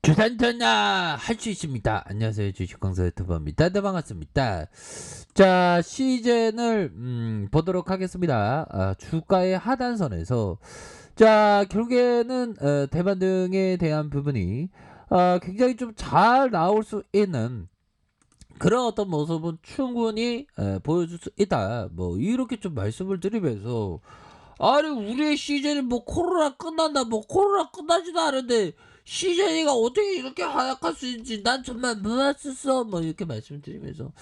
주산전화 할 수 있습니다. 안녕하세요. 주식광사 유튜버입니다. 네, 반갑습니다. 자, 시즌을 보도록 하겠습니다. 주가의 하단선에서 자, 결국에는 대만 등에 대한 부분이 굉장히 좀 잘 나올 수 있는 그런 어떤 모습은 충분히 보여줄 수 있다. 뭐 이렇게 좀 말씀을 드리면서 아니 우리의 시즌이 뭐 코로나 끝난다 뭐 코로나 끝나지도 않은데 시즌이가 어떻게 이렇게 하락할 수 있는지 난 정말 몰랐었어 뭐 이렇게 말씀드리면서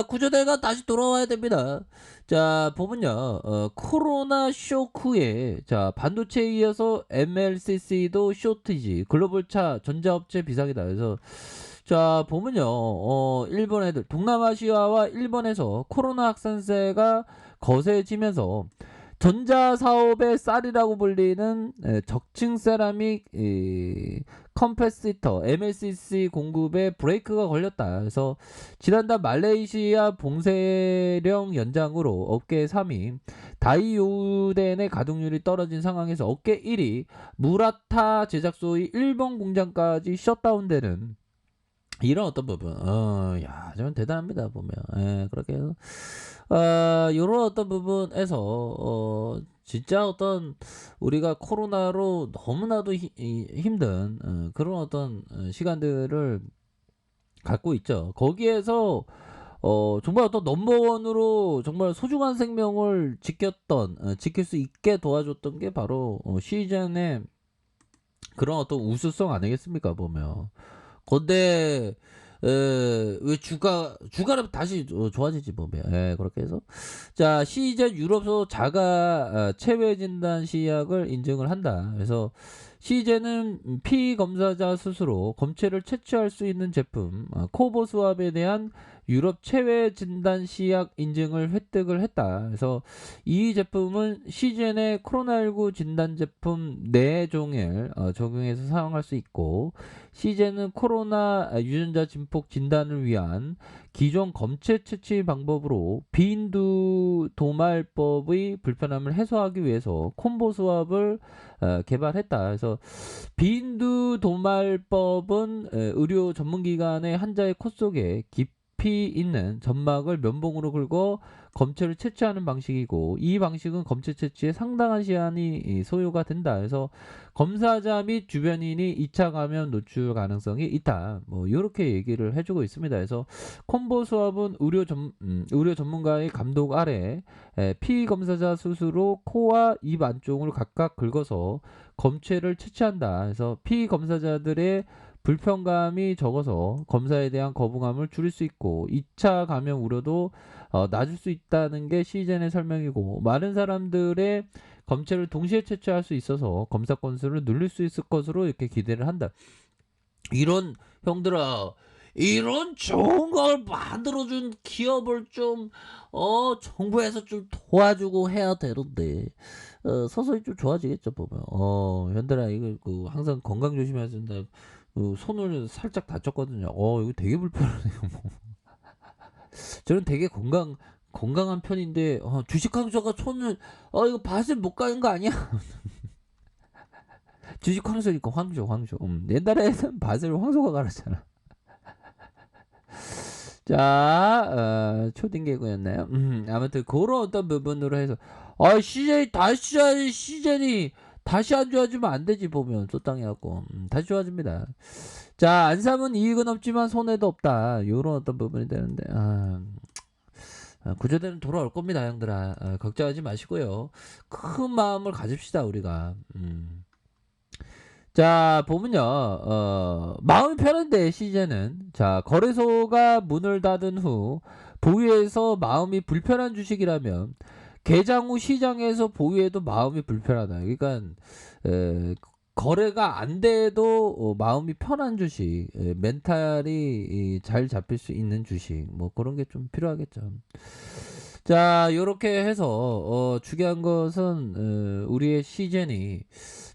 구조대가 다시 돌아와야 됩니다. 자 보면요 코로나 쇼크 후에 자 반도체에 이어서 MLCC도 쇼티지 글로벌 차 전자업체 비상이다. 그래서 자 보면요 일본 애들 동남아시아와 일본에서 코로나 확산세가 거세지면서 전자사업의 쌀이라고 불리는 적층 세라믹 컴패시터 MLCC 공급에 브레이크가 걸렸다. 그래서 지난달 말레이시아 봉쇄령 연장으로 업계 3위 다이오덴의 가동률이 떨어진 상황에서 업계 1위 무라타 제작소의 일본 공장까지 셧다운되는 이런 어떤 부분, 야, 좀 대단합니다, 보면. 예, 그렇게 해서, 요런 어떤 부분에서, 진짜 어떤, 우리가 코로나로 너무나도 힘든, 그런 어떤 시간들을 갖고 있죠. 거기에서, 정말 어떤 넘버원으로 정말 소중한 생명을 지켰던, 지킬 수 있게 도와줬던 게 바로, 시즌의 그런 어떤 우수성 아니겠습니까, 보면. 근데 왜 주가는 다시 좋아지지 보면 그렇게 해서 자 시즌 유럽소 자가 체외 진단 시약을 인증을 한다. 그래서 시즌은 피검사자 스스로 검체를 채취할 수 있는 제품 코보스왑에 대한 유럽 체외 진단 시약 인증을 획득을 했다. 그래서 이 제품은 시즌의 코로나19 진단 제품 4종을 적용해서 사용할 수 있고 시즌은 코로나 유전자 진폭 진단을 위한 기존 검체 채취 방법으로 비인두 도말법의 불편함을 해소하기 위해서 콤보 수압을 개발했다. 그래서 비인두 도말법은 의료 전문기관의 환자의 코 속에 깊이 있는 점막을 면봉으로 긁어 검체를 채취하는 방식이고 이 방식은 검체 채취에 상당한 시간이 소요가 된다. 그래서 검사자 및 주변인이 2차 감염 노출 가능성이 있다. 뭐 이렇게 얘기를 해주고 있습니다. 그래서 콤보 수업은 의료 전문가의 감독 아래 피검사자 스스로 코와 입 안쪽을 각각 긁어서 검체를 채취한다. 그래서 피검사자들의 불편감이 적어서 검사에 대한 거부감을 줄일 수 있고 2차 감염 우려도 낮을 수 있다는 게 시즌의 설명이고 많은 사람들의 검체를 동시에 채취할 수 있어서 검사 건수를 늘릴 수 있을 것으로 이렇게 기대를 한다. 이런 형들아 이런 좋은 걸 만들어준 기업을 좀 정부에서 좀 도와주고 해야 되는데 서서히 좀 좋아지겠죠 보면 현들아 이거 항상 건강 조심해야 된다. 손을 살짝 다쳤거든요. 이거 되게 불편하네요. 뭐. 저는 되게 건강한 편인데 주식 강사가 손을 이거 밭을 못 가는 거 아니야? 주식 황소니까 황소. 옛날에는 밭을 황소가 갈았잖아. 자, 초딩 개그였나요? 아무튼 그런 어떤 부분으로 해서 시즌이 다시 안 좋아지면 안 되지 보면 또 땅이 갖고 다시 좋아집니다. 자, 안삼은 이익은 없지만 손해도 없다. 요런 어떤 부분이 되는데 구조대는 돌아올 겁니다, 형들아. 걱정하지 마시고요. 큰 마음을 가집시다, 우리가. 자, 보면요, 마음이 편한데, 시즌은. 자, 거래소가 문을 닫은 후, 보유해서 마음이 불편한 주식이라면, 개장 후 시장에서 보유해도 마음이 불편하다. 그러니까, 거래가 안 돼도 마음이 편한 주식, 멘탈이 잘 잡힐 수 있는 주식, 뭐 그런 게 좀 필요하겠죠. 자, 요렇게 해서 중요한 것은 우리의 시즌이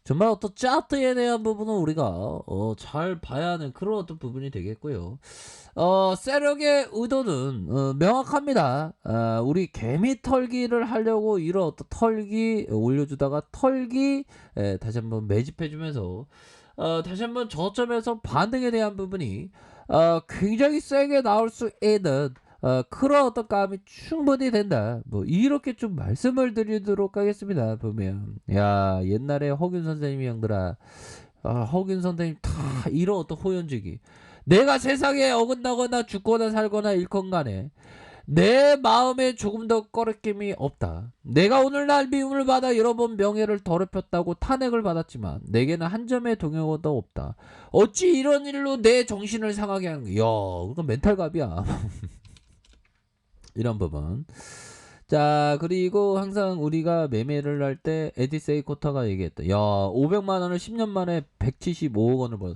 정말 어떤 차트에 대한 부분은 우리가 잘 봐야 하는 그런 어떤 부분이 되겠고요. 세력의 의도는 명확합니다. 우리 개미 털기를 하려고 이런 어떤 털기 올려주다가 털기 다시 한번 매집해주면서 다시 한번 저점에서 반등에 대한 부분이 굉장히 세게 나올 수 있는 그런 어떤 감이 충분히 된다. 뭐 이렇게 좀 말씀을 드리도록 하겠습니다. 보면 야 옛날에 허균 선생님이 형들아 허균 선생님 다 이런 어떤 호연지기 내가 세상에 어긋나거나 죽거나 살거나 잃건 간에 내 마음에 조금 더 꺼리낌이 없다. 내가 오늘날 미움을 받아 여러 번 명예를 더럽혔다고 탄핵을 받았지만 내게는 한 점의 동요도 없다. 어찌 이런 일로 내 정신을 상하게 하는 거야. 야, 그건 멘탈갑이야. 이런 부분. 자, 그리고 항상 우리가 매매를 할 때 에디세이 코타가 얘기했다. 야, 500만 원을 10년 만에 175억 원을 벌.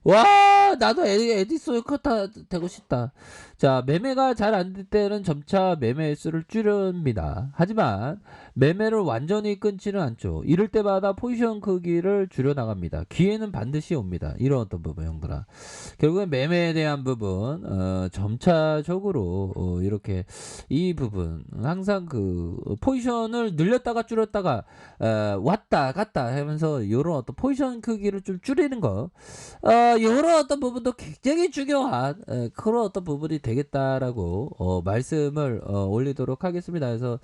와, 나도 에디슨 커터 되고 싶다. 자, 매매가 잘 안 될 때는 점차 매매 수를 줄입니다. 하지만 매매를 완전히 끊지는 않죠. 이럴 때마다 포지션 크기를 줄여 나갑니다. 기회는 반드시 옵니다. 이런 어떤 부분, 형들아. 결국엔 매매에 대한 부분, 점차적으로 이렇게 이 부분 항상 그 포지션을 늘렸다가 줄였다가 왔다 갔다 하면서 이런 어떤 포지션 크기를 좀 줄이는 거. 여러 어떤 부분도 굉장히 중요한 그런 어떤 부분이 되겠다라고 말씀을 올리도록 하겠습니다. 그래서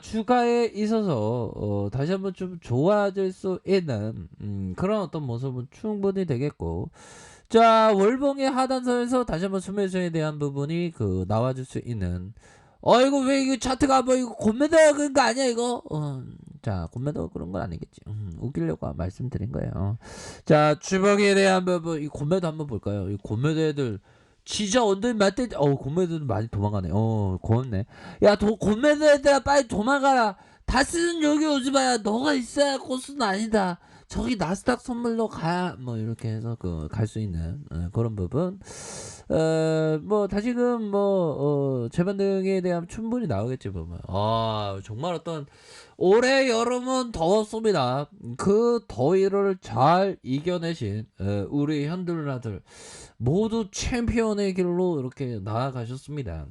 주가에 있어서 다시 한번 좀 좋아질 수 있는 그런 어떤 모습은 충분히 되겠고, 자 월봉의 하단선에서 다시 한번 수매수에 대한 부분이 그 나와줄 수 있는. 이거 왜 이거 차트가 뭐 이거 곤매다 그런 거 아니야 이거? 자 곤매다 그런 건 아니겠지. 웃기려고 말씀드린 거예요. 자 주먹에 대한 부분 이 곤매도 한번 볼까요? 이 곤매도 애들 진짜 언더인 맞대. 곤매도 많이 도망가네. 고맙네. 야 곤매도 애들아 빨리 도망가라. 다스는 여기 오지 마야. 너가 있어야 고수는 아니다. 저기 나스닥 선물로 가야 뭐 이렇게 해서 그 갈 수 있는 그런 부분. 뭐 다시금 뭐 재반등에 대한 충분히 나오겠지 보면. 정말 어떤 올해 여름은 더웠습니다. 그 더위를 잘 이겨내신 우리 현들나들 모두 챔피언의 길로 이렇게 나아가셨습니다.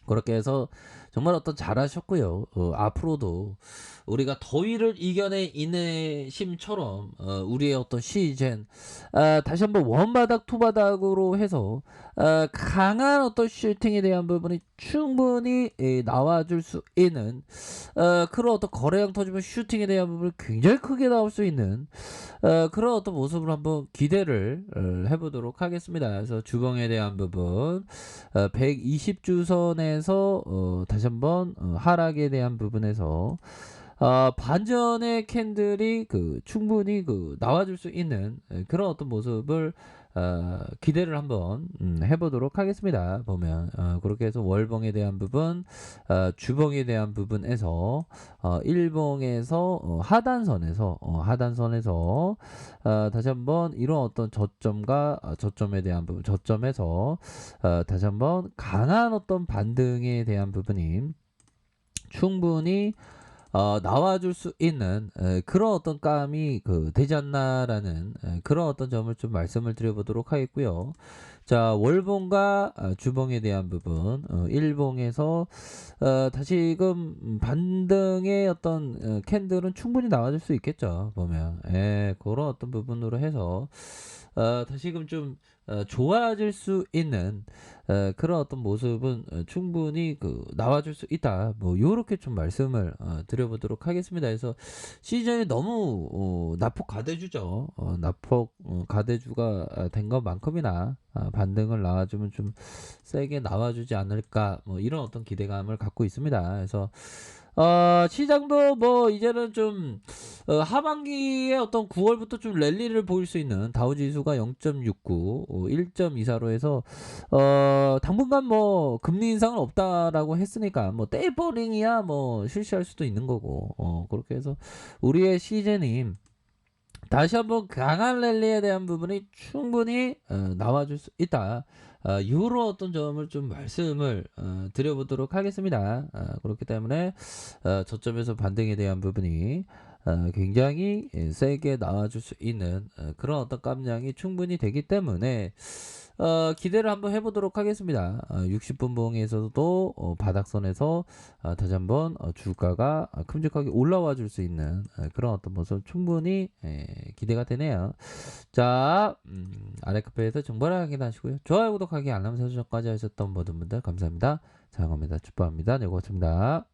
그렇게 해서 정말 어떤 잘하셨고요. 앞으로도 우리가 더위를 이겨내 인내심처럼 우리의 어떤 시즌 다시 한번 원바닥 투바닥으로 해서 강한 어떤 슈팅에 대한 부분이 충분히 나와줄 수 있는 그런 어떤 거래량 터지면 슈팅에 대한 부분이 굉장히 크게 나올 수 있는 그런 어떤 모습을 한번 기대를 해보도록 하겠습니다. 그래서 주봉에 대한 부분 120주선에서 다시 한번 하락에 대한 부분에서 반전의 캔들이 그 충분히 그 나와줄 수 있는 그런 어떤 모습을 기대를 한번 해보도록 하겠습니다. 보면 그렇게 해서 월봉에 대한 부분, 주봉에 대한 부분에서 일봉에서 하단선에서 다시 한번 이런 어떤 저점과 저점에 대한 부분, 저점에서 다시 한번 강한 어떤 반등에 대한 부분이 충분히 나와줄 수 있는 그런 어떤 감이 되지 않나라는 그런 어떤 점을 좀 말씀을 드려보도록 하겠고요. 자 월봉과 주봉에 대한 부분 일봉에서 다시금 반등의 어떤 캔들은 충분히 나와줄 수 있겠죠. 보면 그런 어떤 부분으로 해서 다시금 좀 좋아질 수 있는 그런 어떤 모습은 충분히 나와줄 수 있다. 뭐 요렇게 좀 말씀을 드려보도록 하겠습니다. 그래서 시즌이 너무 낙폭 가대주죠. 낙폭 가대주가 된 것만큼이나 반등을 나와주면 좀 세게 나와주지 않을까 뭐 이런 어떤 기대감을 갖고 있습니다. 그래서 시장도 뭐 이제는 좀 하반기에 어떤 9월부터 좀 랠리를 보일 수 있는 다우지수가 0.69 1.24로 해서 당분간 뭐 금리 인상은 없다라고 했으니까 뭐 테이퍼링이야 뭐 실시할 수도 있는 거고 그렇게 해서 우리의 시즌이 다시 한번 강한 랠리에 대한 부분이 충분히 나와줄 수 있다. 이런 어떤 점을 좀 말씀을 드려보도록 하겠습니다. 그렇기 때문에 저점에서 반등에 대한 부분이 굉장히 세게 나와줄 수 있는 그런 어떤 깜냥이 충분히 되기 때문에 기대를 한번 해보도록 하겠습니다. 60분 봉에서도 바닥선에서 다시 한번 주가가 큼직하게 올라와 줄 수 있는 그런 어떤 모습 충분히 기대가 되네요. 자, 아래카페에서 정보를 확인하시고요. 좋아요, 구독하기, 알람 설정까지 하셨던 모든 분들 감사합니다. 사랑합니다. 축복합니다. 네, 고맙습니다.